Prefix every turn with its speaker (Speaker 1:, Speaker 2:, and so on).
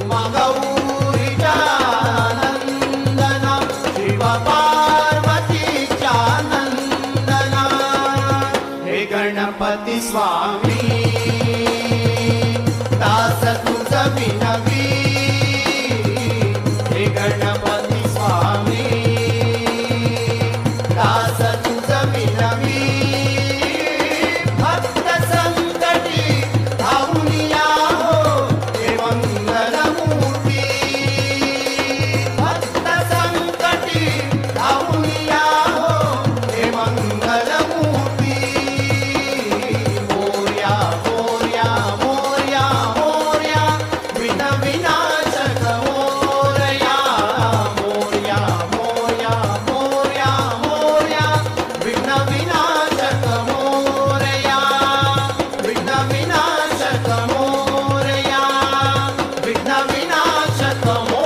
Speaker 1: उमा गौरीच्या नंदना शिव पार्वतीच्या नंदना हे गणपती स्वामी दास तुझ विनवी हे गणपती स्वामी दास तुझ विनवी भक्त संकटी धावून या हो हे मंगलमूर्ती भक्त संकटी धावून या हो हे मंगलमूर्ती मोरया मोरया मोरया मोरया विनाशक मोरया मोरया मोरया मोरया मोरया विनाशक मोरया विनाशक मोरया विनाशक मोरया